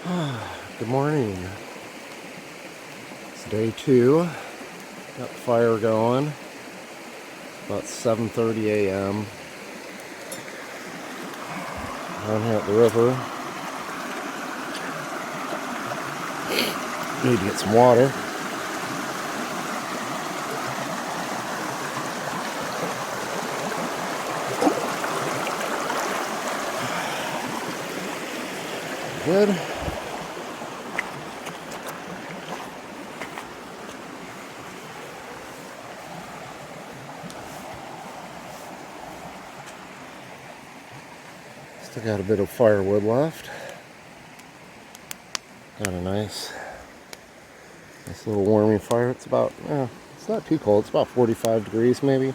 Good morning. It's day 2. Got the fire going. About 7:30 a.m. Down here at the river. Need to get some water. Good. Still got a bit of firewood left. Got a nice little warming fire. It's about, it's not too cold. It's about 45 degrees maybe.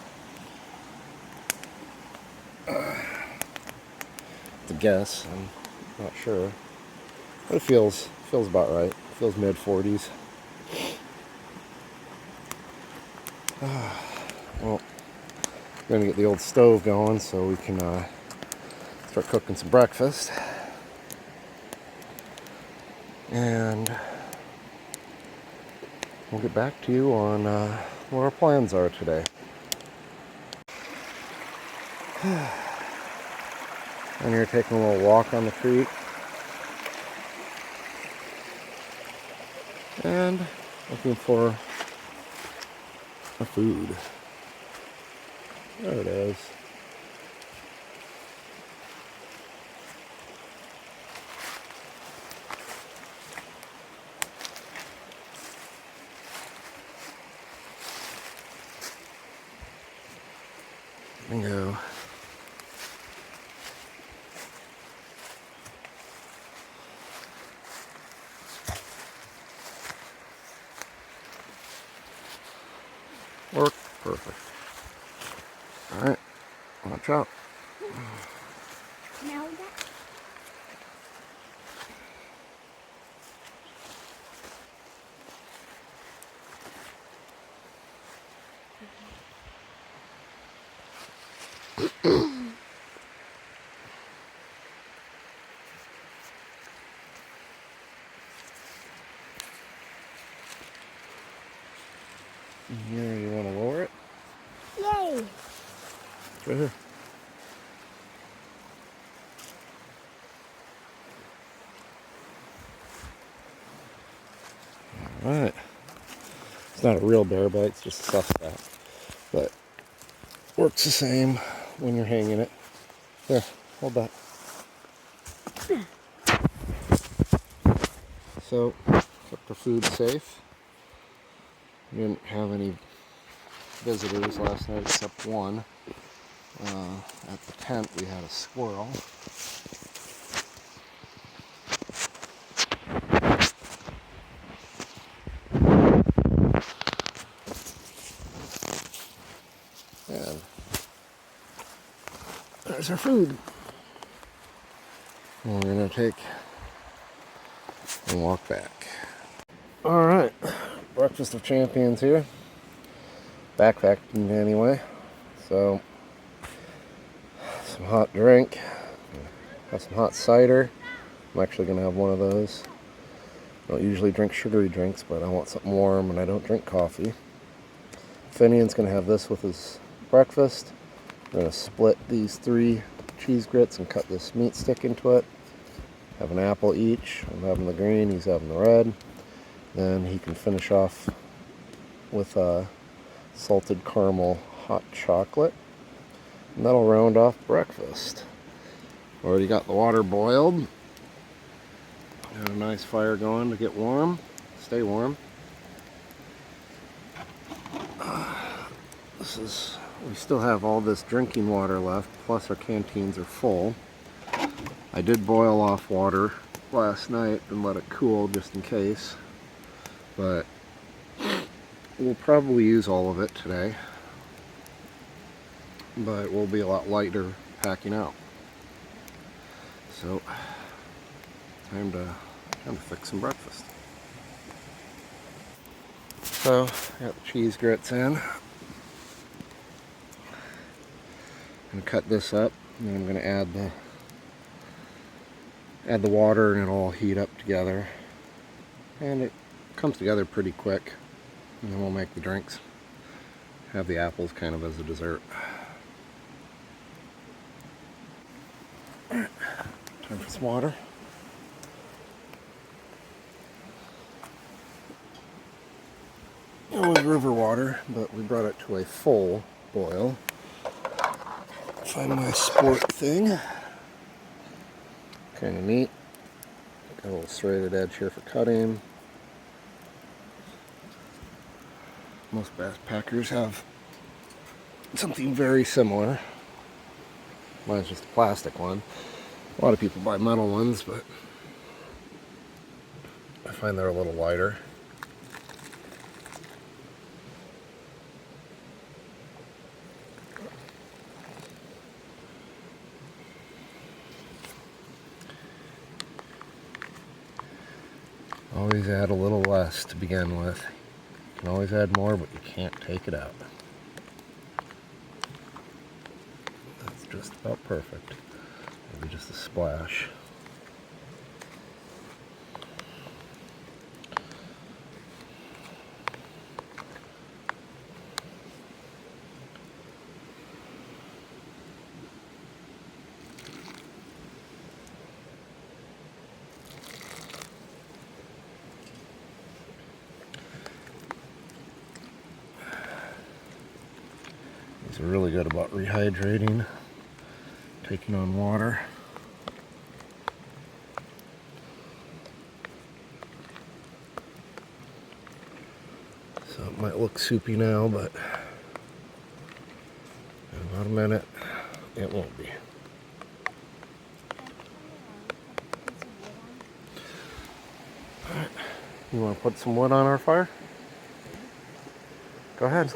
It's a guess. I'm not sure. But it feels about right. It feels mid 40s. Well, I'm going to get the old stove going so we can start cooking some breakfast. And we'll get back to you on what our plans are today. And you're taking a little walk on the creek. And looking for a food. There it is. Bingo. Work. Perfect. Alright. Watch out. Now that. Here, you want to lower it? Yay! It's right here. Alright. It's not a real bear bite, it's just a soft spot. But works the same when you're hanging it. There, hold that. So, kept the food safe. We didn't have any visitors last night except one. At the tent we had a squirrel. And there's our food. And we're going to take and walk back. Alright, breakfast of champions here. Backpacking anyway. So, some hot drink. Got some hot cider. I'm actually going to have one of those. I don't usually drink sugary drinks, but I want something warm and I don't drink coffee. Finian's going to have this with his breakfast. We're going to split these 3 cheese grits and cut this meat stick into it. Have an apple each. I'm having the green, he's having the red. Then he can finish off with a salted caramel hot chocolate. And that'll round off breakfast. Already got the water boiled. Got a nice fire going to get warm. Stay warm. We still have all this drinking water left, plus our canteens are full. I did boil off water last night and let it cool just in case. But we'll probably use all of it today. But we'll be a lot lighter packing out. So, time to fix some breakfast. So, got the cheese grits in. I'm going to cut this up, and then I'm going to add add the water and it'll all heat up together. And it comes together pretty quick. And then we'll make the drinks. Have the apples kind of as a dessert. Alright, time for some water. It was river water, but we brought it to a full boil. Find my sport thing. Kind of neat. Got a little serrated edge here for cutting. Most backpackers have something very similar. Mine's just a plastic one. A lot of people buy metal ones, but I find they're a little lighter. Always add a little less to begin with. You can always add more, but you can't take it out. That's just about perfect. Maybe just a splash. These are really good about rehydrating, taking on water. So it might look soupy now, but in about a minute, it won't be. Alright, you want to put some wood on our fire? Go ahead.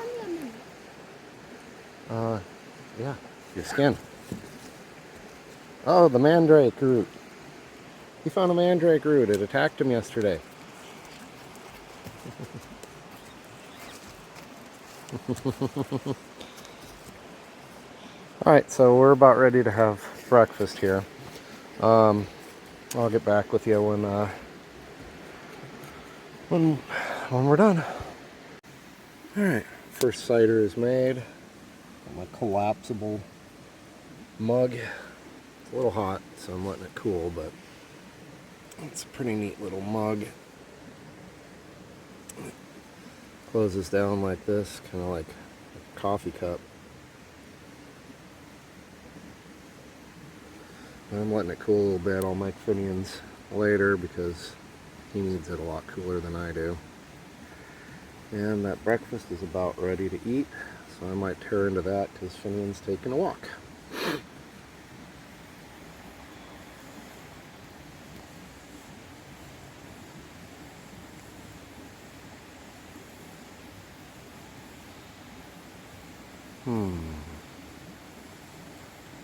Yeah, your skin. Oh, the mandrake root. He found a mandrake root. It attacked him yesterday. Alright, so we're about ready to have breakfast here. I'll get back with you when we're done. Alright, first cider is made. My collapsible mug. It's a little hot, so I'm letting it cool, but it's a pretty neat little mug. It closes down like this, kind of like a coffee cup. And I'm letting it cool a little bit. I'll make Finian's later because he needs it a lot cooler than I do. And that breakfast is about ready to eat. So I might tear into that because Finian's taking a walk.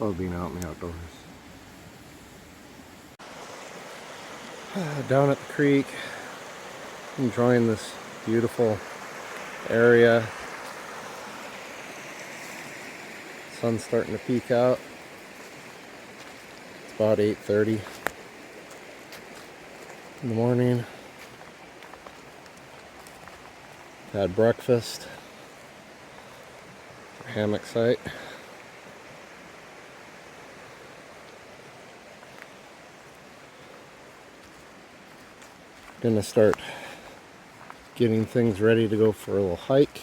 Love being out in the outdoors. Down at the creek, enjoying this beautiful area. Sun's starting to peek out. It's about 8:30 in the morning. Had breakfast. Hammock site. Gonna start getting things ready to go for a little hike.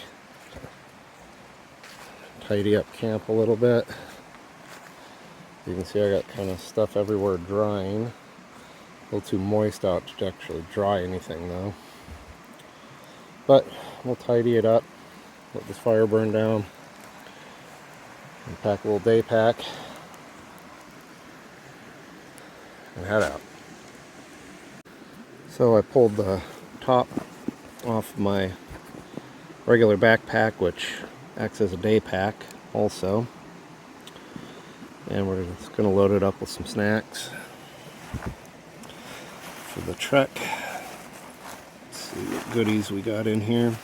Tidy up camp a little bit. You can see I got kind of stuff everywhere drying. A little too moist out to actually dry anything though. But we'll tidy it up. Let this fire burn down. And pack a little day pack. And head out. So I pulled the top off my regular backpack, which acts as a day pack also. And we're just going to load it up with some snacks for the trek. Let's see what goodies we got in here.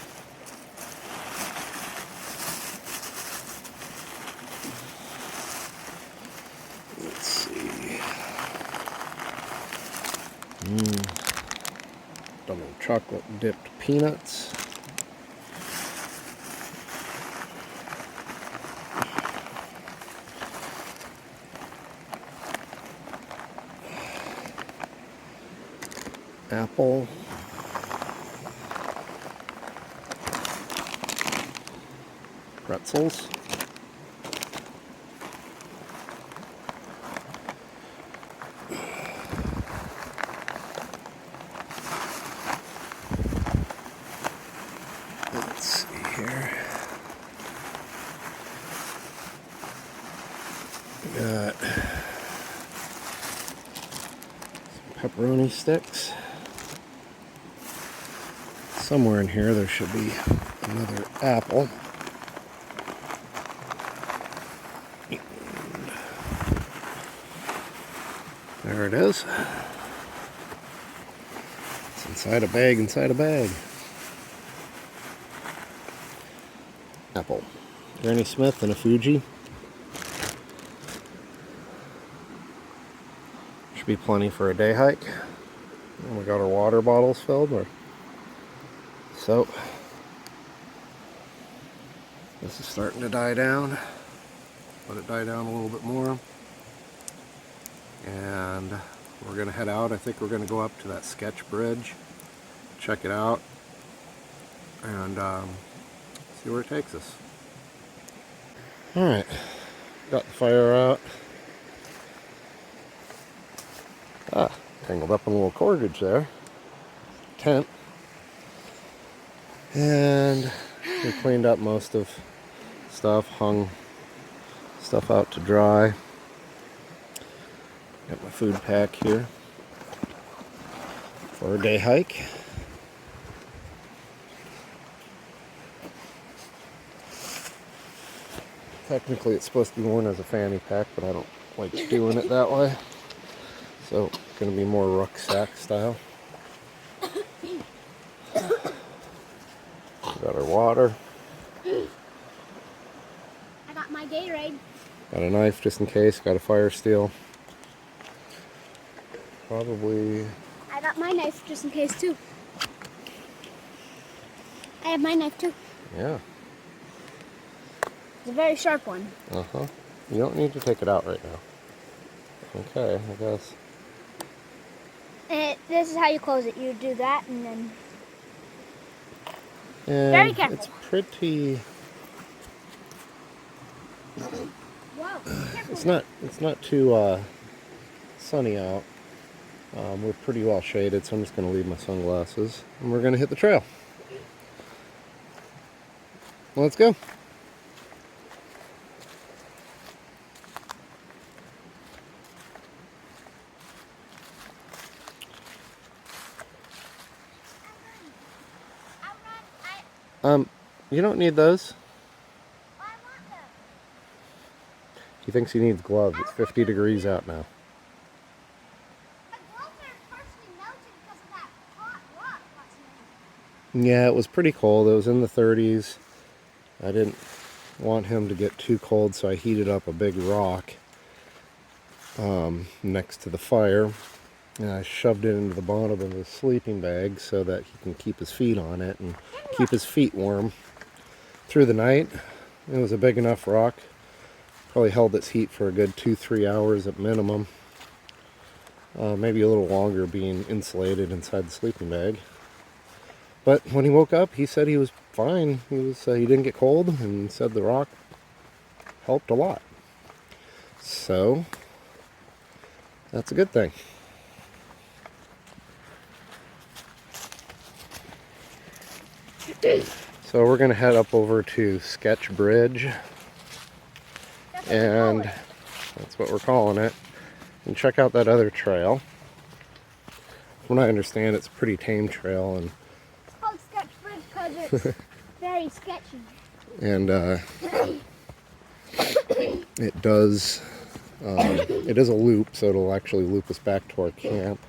Let's see. Double chocolate dipped peanuts. Apple. Pretzels. Let's see here. We got some pepperoni sticks. Somewhere in here there should be another apple. There it is. It's inside a bag, inside a bag. Apple. Granny Smith and a Fuji. Should be plenty for a day hike. And we got our water bottles filled. So, this is starting to die down. Let it die down a little bit more. And we're going to head out. I think we're going to go up to that sketch bridge, check it out, and see where it takes us. Alright, got the fire out. Tangled up in a little cordage there. Tent. And we cleaned up most of stuff, hung stuff out to dry. Got my food pack here for a day hike. Technically it's supposed to be worn as a fanny pack, but I don't like doing it that way. So it's going to be more rucksack style. Got our water. I got my Gatorade. Got a knife just in case. Got a fire steel. Probably. I got my knife just in case too. I have my knife too. Yeah. It's a very sharp one. Uh-huh. You don't need to take it out right now. Okay, I guess. This is how you close it. You do that and then... And very careful. It's pretty... Whoa, It's not too sunny out. We're pretty well shaded, so I'm just going to leave my sunglasses. And we're going to hit the trail. Let's go. You don't need those. I want them. He thinks he needs gloves. It's 50 degrees out now. My gloves are partially melted because of that hot rock last night. Yeah, it was pretty cold. It was in the 30s. I didn't want him to get too cold, so I heated up a big rock next to the fire. And I shoved it into the bottom of his sleeping bag so that he can keep his feet on it and keep his feet warm through the night. It was a big enough rock. Probably held its heat for a good 2-3 hours at minimum. Maybe a little longer being insulated inside the sleeping bag. But when he woke up, he said he was fine. He didn't get cold and said the rock helped a lot. So, that's a good thing. So we're going to head up over to Sketch Bridge, and that's what we're calling it, and check out that other trail. From what I understand, it's a pretty tame trail, and It's called Sketch Bridge because it's very sketchy. And it does, it is a loop, so it'll actually loop us back to our camp.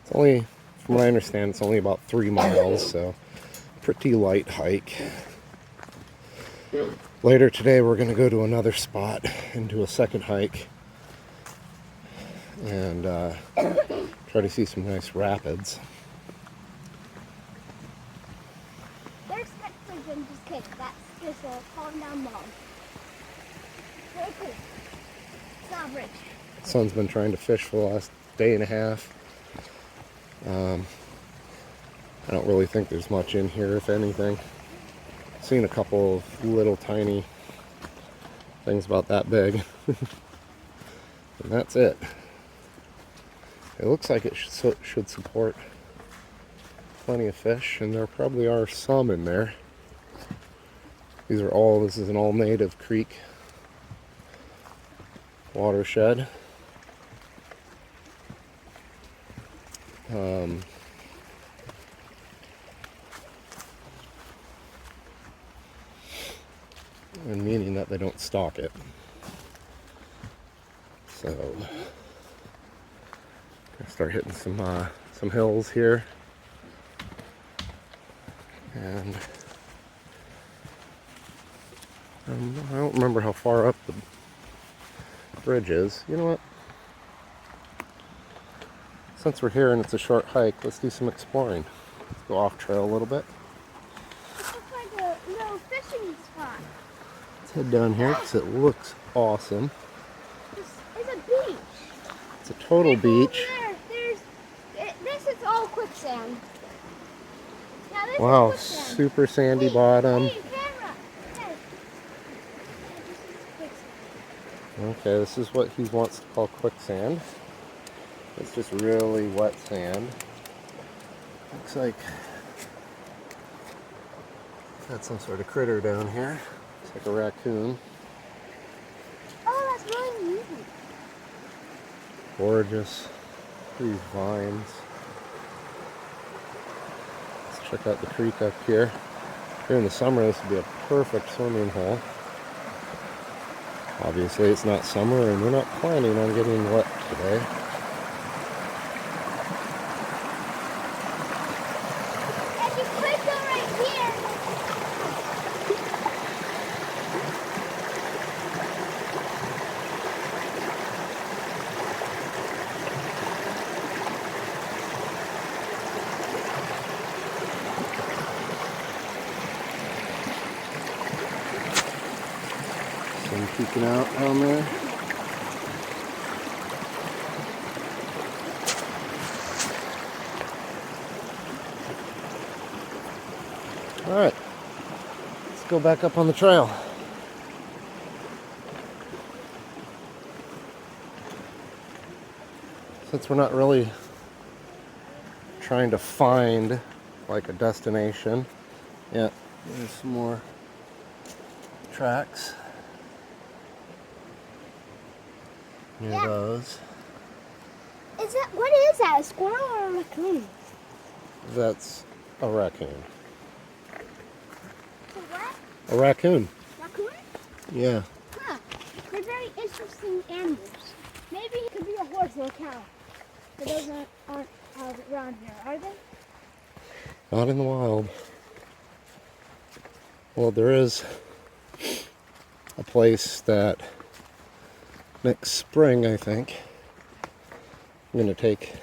It's only, from what I understand, it's only about 3 miles, so pretty light hike. Later today we're going to go to another spot and do a second hike and try Try to see some nice rapids. There's I'm just kidding. That's just a falling down log. Very cool. Sawbridge. Son's been trying to fish for the last day and a half. I don't really think there's much in here, if anything. Seen a couple of little tiny things about that big. And that's it. It looks like it should support plenty of fish, and there probably are some in there. This is an all native creek watershed. And meaning that they don't stock it. So, gonna start hitting some hills here, and I don't remember how far up the bridge is. You know what? Since we're here and it's a short hike, let's do some exploring. Let's go off trail a little bit. It looks like a little fishing spot. Let's head down here because it looks awesome. This is a beach. It's a total beach. This is all quicksand. Now this Wow, is quicksand. super sandy bottom. Hey, camera. Hey. This is quicksand. Okay, this is what he wants to call quicksand. It's just really wet sand. Looks like got some sort of critter down here. Looks like a raccoon. Oh, that's really neat. Gorgeous. These vines. Let's check out the creek up here. During the summer, this would be a perfect swimming hole. Obviously, it's not summer, and we're not planning on getting wet today. And you could go right here. Sun peeking out down there. Alright, let's go back up on the trail. Since we're not really trying to find like a destination, yeah, there's some more tracks near Yeah. those. What is that? A squirrel or a raccoon? That's a raccoon. A what? A raccoon. Raccoon? Yeah. Huh. They're very interesting animals. Maybe it could be a horse or a cow. But those aren't around here, are they? Not in the wild. Well, there is a place that next spring, I think, I'm going to take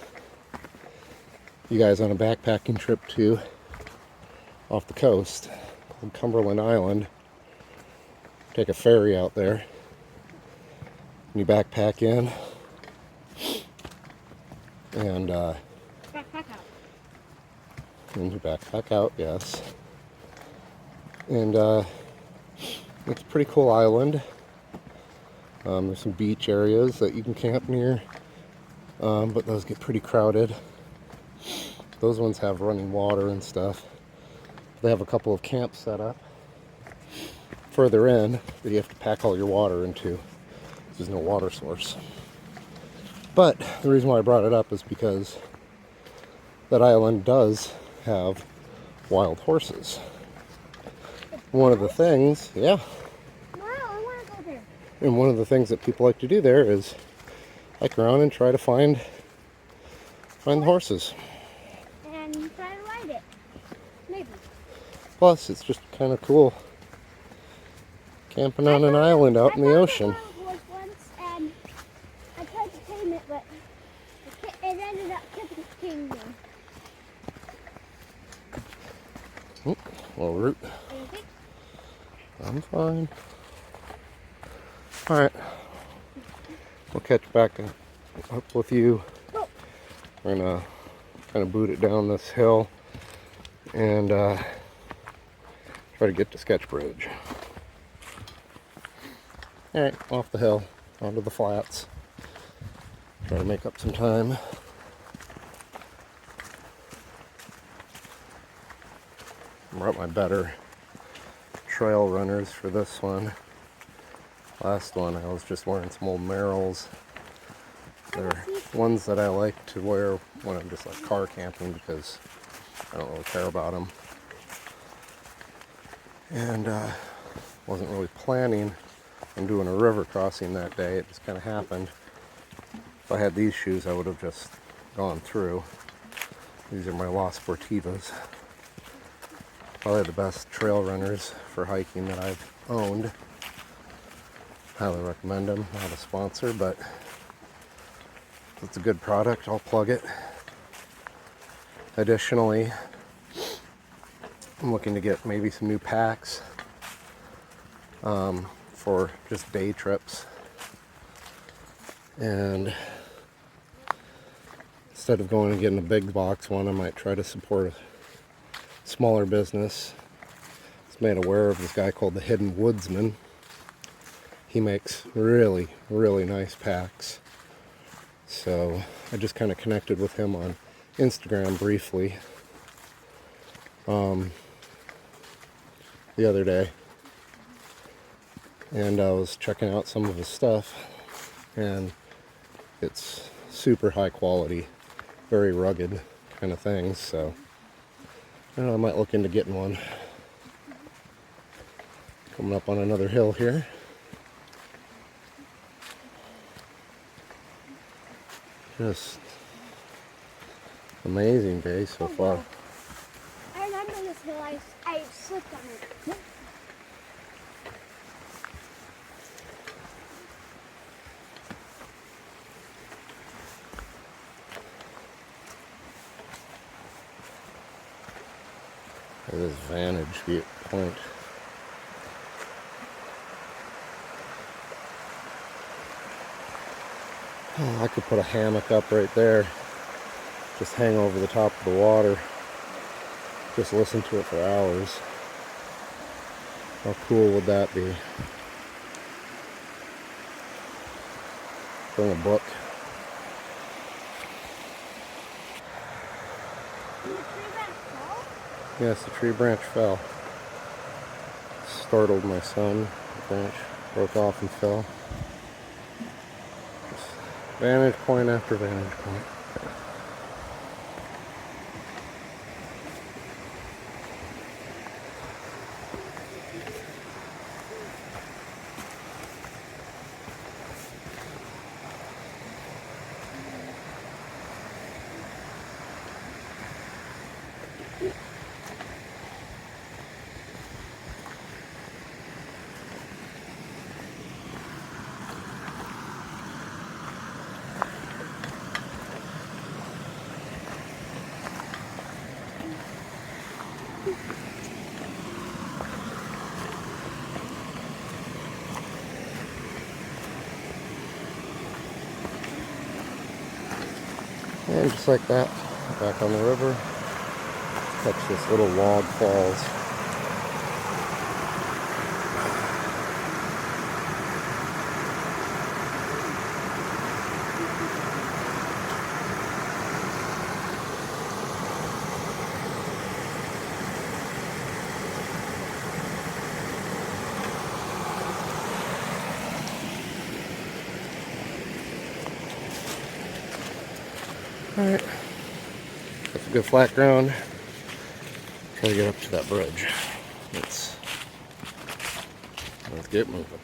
you guys on a backpacking trip to off the coast called Cumberland Island. Take a ferry out there. And you backpack in. And Backpack out. and your backpack out, yes. And it's a pretty cool island. There's some beach areas that you can camp near, but those get pretty crowded. Those ones have running water and stuff. They have a couple of camps set up further in that you have to pack all your water into. There's no water source. But the reason why I brought it up is because that island does have wild horses. One of the things, yeah, Wow, I want to go there. and one of the things that people like to do there is hike around and try to find the horses. And try to ride it. Maybe. Plus, it's just kind of cool camping on an island out in the ocean. I found a horse once, and I tried to tame it, but it ended up kicking kingdom. Oh, little root. Anything? I'm fine. Alright. We'll catch back up with you. Oh. We're gonna kind of boot it down this hill and try to get to Sketch Bridge. Alright, off the hill, onto the flats. Try to make up some time. I brought my better trail runners for this one. Last one I was just wearing some old Merrells. They're ones that I like to wear when I'm just like car camping because I don't really care about them. And wasn't really planning on doing a river crossing that day. It just kind of happened. If I had these shoes, I would have just gone through. These are my La Sportivas. Probably the best trail runners for hiking that I've owned. Highly recommend them. Not a sponsor, but if it's a good product, I'll plug it. Additionally, I'm looking to get maybe some new packs for just day trips. And instead of going and getting a big box one, I might try to support a smaller business. I was made aware of this guy called the Hidden Woodsman. He makes really, really nice packs. So I just kind of connected with him on Instagram briefly the other day. And I was checking out some of his stuff, and it's super high quality, very rugged kind of things. So I don't know, I might look into getting one. Coming up on another hill here. Just amazing day so far. I remember this hill. I slipped on it. This vantage view point. Oh, I could put a hammock up right there. Just hang over the top of the water. Just listen to it for hours. How cool would that be? Bring a book. Did the tree branch fall? Yes, the tree branch fell. Startled my son. The branch broke off and fell. Just vantage point after vantage point. And just like that, back on the river, catch this little log falls. Alright, that's a good flat ground. Try to get up to that bridge. Let's get moving.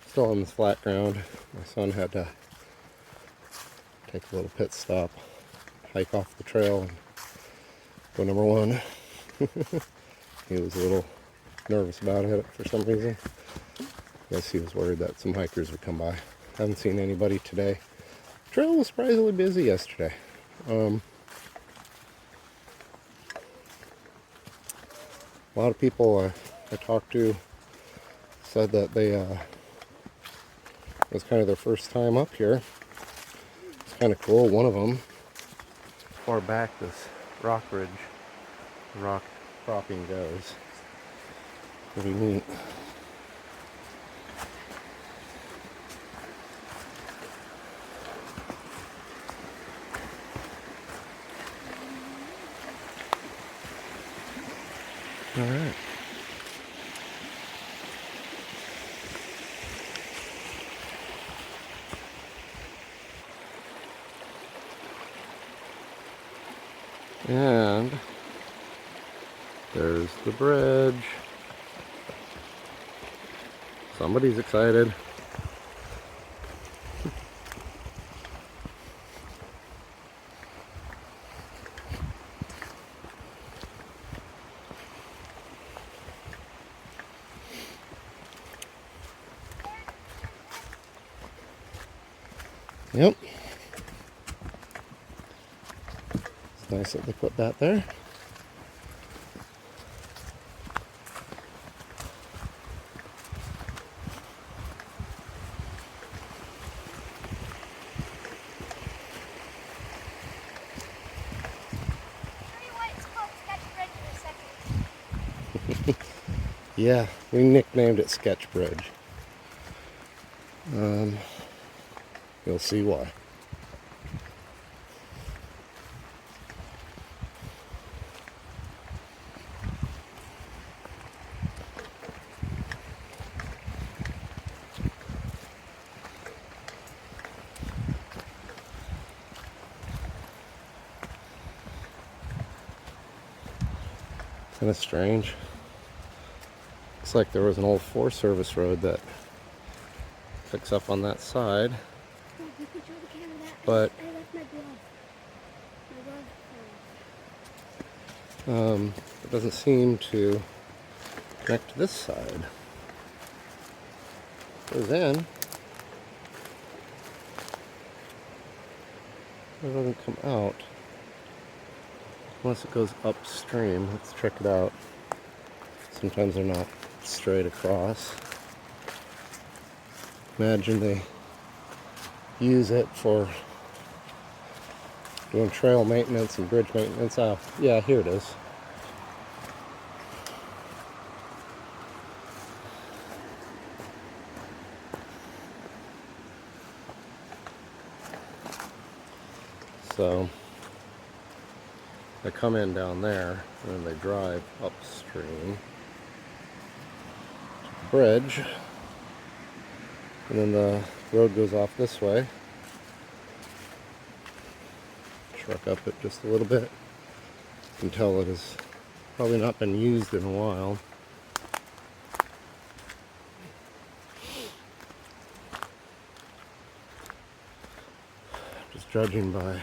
Still on this flat ground. My son had to take a little pit stop, hike off the trail, and go number one. He was a little nervous about it for some reason. I guess he was worried that some hikers would come by. Haven't seen anybody today. Trail was surprisingly busy yesterday. A lot of people I talked to said that it was kind of their first time up here. It's kind of cool. One of them, far back this rock ridge, rock cropping goes. Pretty neat. All right. And there's the bridge. Somebody's excited. Yep. It's nice that they put that there. Yeah, we nicknamed it Sketch Bridge. You'll see why. Kind of strange. Looks like there was an old Forest Service road that picks up on that side. But I left my glove. it doesn't seem to connect to this side. Goes in. It doesn't come out. Unless it goes upstream. Let's check it out. Sometimes they're not straight across. Imagine they use it for doing trail maintenance and bridge maintenance. Oh, yeah, here it is. So they come in down there and then they drive upstream to the bridge, and then the road goes off this way. Truck up it just a little bit. You can tell it has probably not been used in a while. Just judging by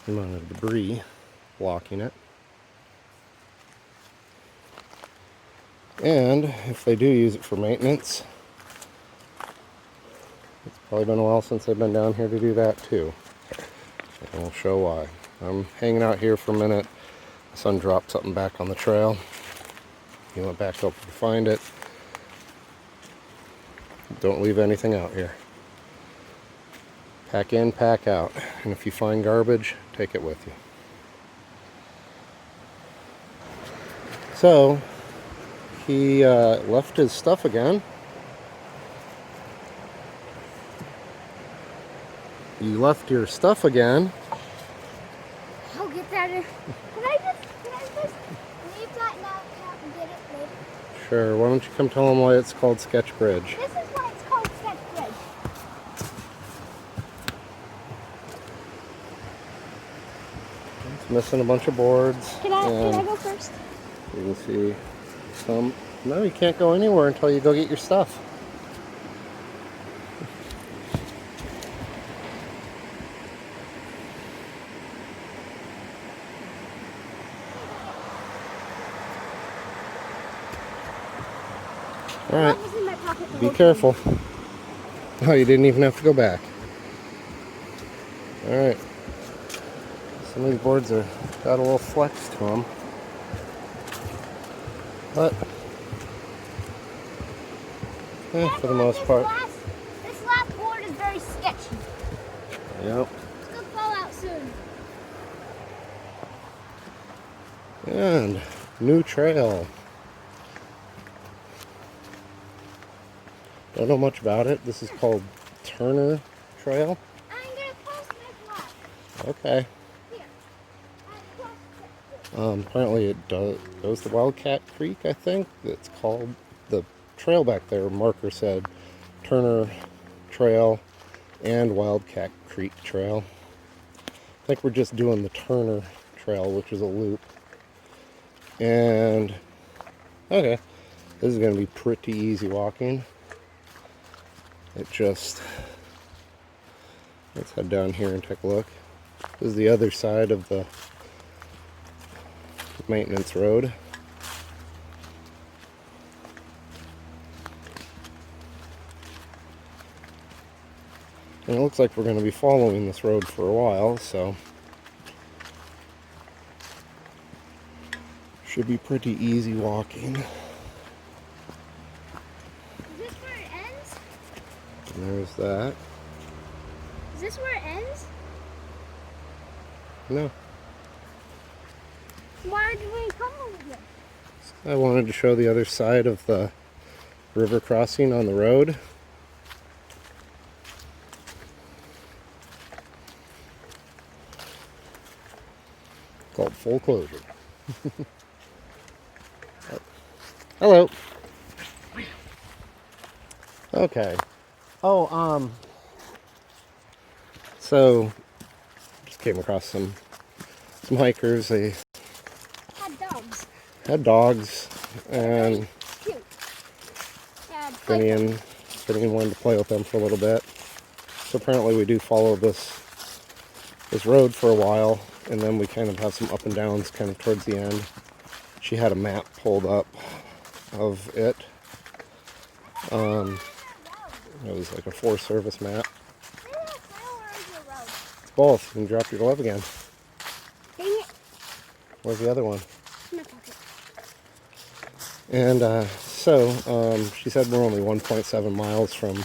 the amount of debris blocking it. And if they do use it for maintenance, it's probably been a while since they've been down here to do that too. And I'll show why. I'm hanging out here for a minute. The sun dropped something back on the trail. He went back up to find it. Don't leave anything out here. Pack in, pack out. And if you find garbage, take it with you. So, he left his stuff again. You left your stuff again. I'll get that in. Can I just leave that now and get it later? Sure, why don't you come tell them why it's called Sketch Bridge. This is why it's called Sketch Bridge. It's missing a bunch of boards. Can I go first? You can see some. No, you can't go anywhere until you go get your stuff. All right, That was in my pocket the be whole careful. Oh, you didn't even have to go back. Alright. Some of these boards are got a little flex to them. But, for the most part. This last board is very sketchy. Yep. It's gonna fall out soon. And new trail. Don't know much about it. This is called Turner Trail. I'm gonna post my vlog. Okay. Here. I posted it. Apparently it goes to Wildcat Creek, I think. It's called the trail back there. Marker said Turner Trail and Wildcat Creek Trail. I think we're just doing the Turner Trail, which is a loop. And okay, this is going to be pretty easy walking. Let's head down here and take a look. This is the other side of the maintenance road. And it looks like we're going to be following this road for a while, so should be pretty easy walking. Is this where it ends? And there's that. Is this where it ends? No, Why did we come over here? I wanted to show the other side of the river crossing on the road. Called full closure. Hello. Okay. Oh, so just came across some hikers. They Had dogs. had dogs, and Cute. Had Finian wanted to play with them for a little bit. So apparently we do follow this road for a while, and then we kind of have some up and downs kind of towards the end. She had a map pulled up of it. It was like a Forest Service map. It's both. You can drop your glove again. Dang it. Where's the other one? In my pocket. And she said we're only 1.7 miles from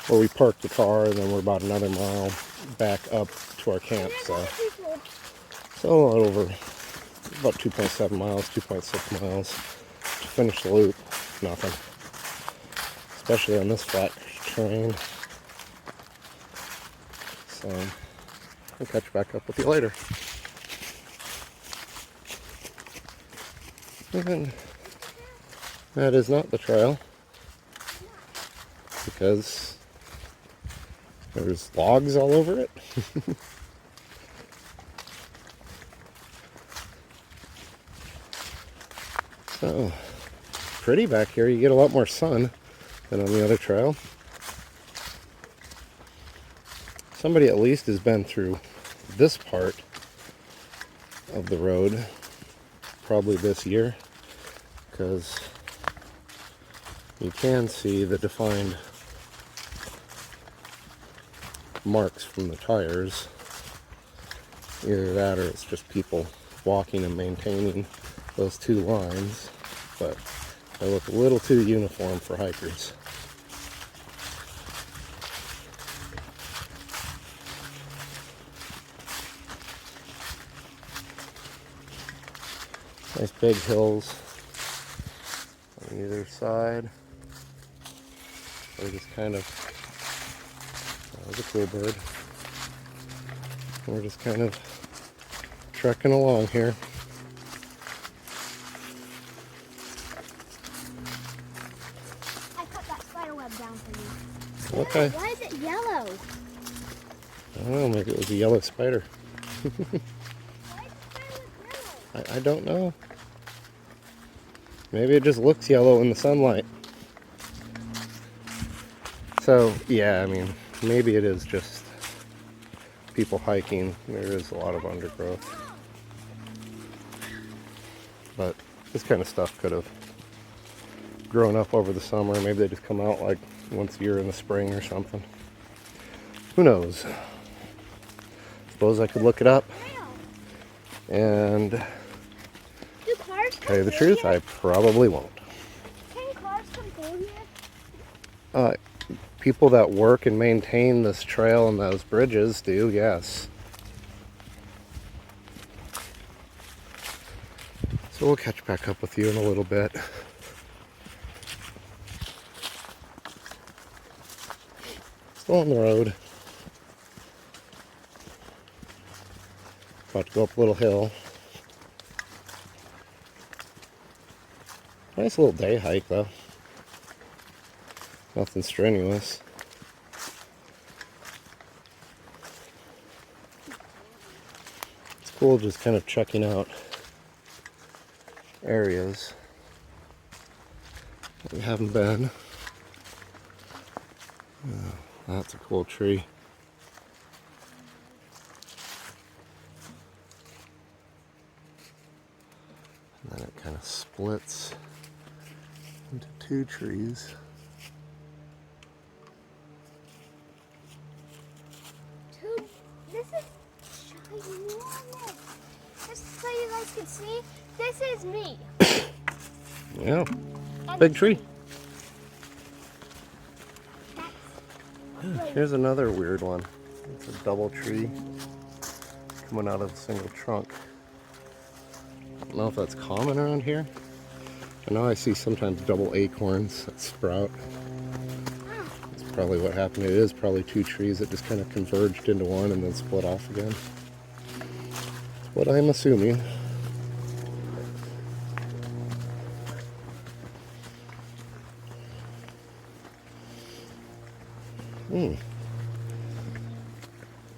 where we parked the car, and then we're about another mile back up to our camp. So a little over, about 2.7 miles, 2.6 miles to finish the loop. Nothing. Especially on this flat terrain. So I'll catch back up with you later. And that is not the trail, because there's logs all over it. So pretty back here. You get a lot more sun than on the other trail. Somebody at least has been through this part of the road probably this year, because you can see the defined marks from the tires. Either that or it's just people walking and maintaining those two lines, but they look a little too uniform for hikers. Nice big hills on either side. We're just kind of, that was a cool bird. We're just kind of trekking along here. I cut that spider web down for you. Okay. Why is it yellow? I don't know, maybe it was a yellow spider. Why is the spider web yellow? I don't know. Maybe it just looks yellow in the sunlight. So, yeah, I mean, maybe it is just people hiking. There is a lot of undergrowth. But this kind of stuff could have grown up over the summer. Maybe they just come out like once a year in the spring or something. Who knows? suppose I could look it up. Trail. And Do cars come tell you the through truth, here? I probably won't. Can cars come through here? People that work and maintain this trail and those bridges do, yes. So we'll catch back up with you in a little bit. Still on the road. About to go up a little hill. Nice little day hike though. Nothing strenuous. It's cool just kind of checking out areas that we haven't been. Oh, that's a cool tree. And then it kind of splits into two trees. This is ginormous. Just so you guys can see, this is me. Yeah, And big tree. That's Here's another weird one. It's a double tree coming out of a single trunk. I don't know if that's common around here. I know I see sometimes double acorns that sprout. That's probably what happened. It is probably two trees that just kind of converged into one and then split off again. That's what I'm assuming.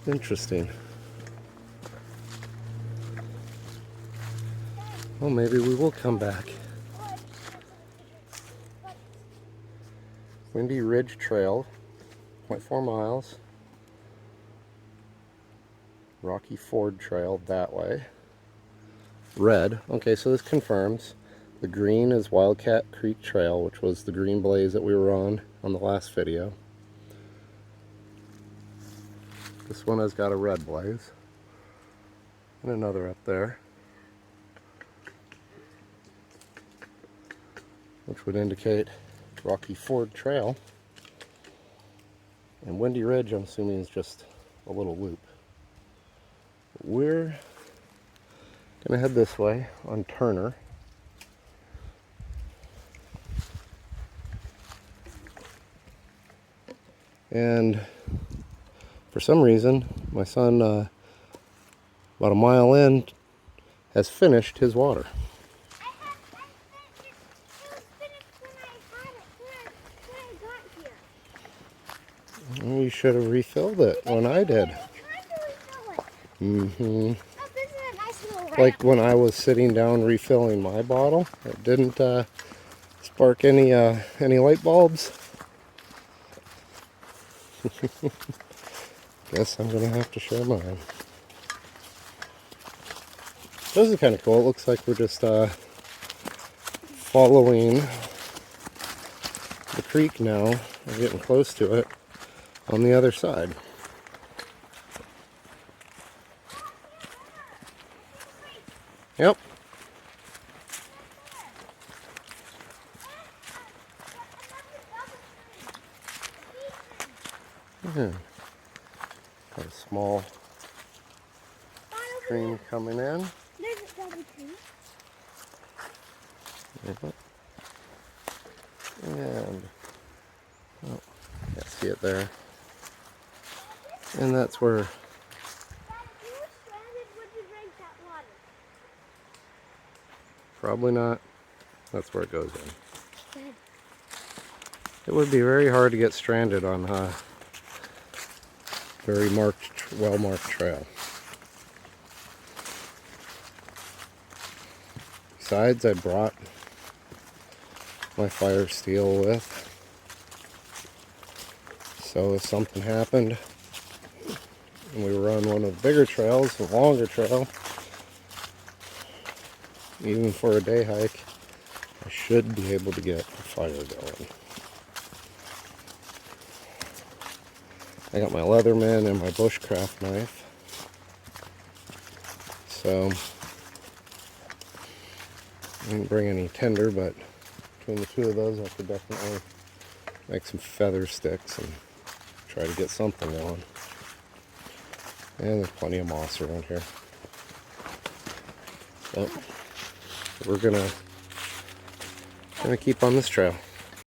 Interesting. Well, maybe we will come back. Windy Ridge Trail, 0.4 miles. Rocky Ford Trail that way. Red. Okay, so this confirms. The green is Wildcat Creek Trail, which was the green blaze that we were on the last video. This one has got a red blaze. And another up there, which would indicate Rocky Ford Trail. And Windy Ridge, I'm assuming, is just a little loop. We're gonna head this way on Turner. And for some reason, my son, about a mile in, has finished his water. I finished. It was finished when I got here. You should have refilled it when I did. I tried to refill it. Mm-hmm. Oh, this is a nice little ramp. Like when I was sitting down refilling my bottle, it didn't spark any light bulbs. Guess I'm gonna have to share mine. This is kind of cool. It looks like we're just following the creek now. We're getting close to it on the other side. Yep. Got a small stream coming in. There's a double tree. And oh, can't see it there. And that's where Dad, if you were stranded, would you drink that water? probably not. That's where it goes in. Good. It would be very hard to get stranded on a very marked, well-marked trail. Besides, I brought my fire steel with, so if something happened and we were on one of the bigger trails, the longer trail, even for a day hike, I should be able to get a fire going. I got my Leatherman and my bushcraft knife. So I didn't bring any tinder, but between the two of those, I could definitely make some feather sticks and try to get something going. And there's plenty of moss around here. So we're gonna keep on this trail.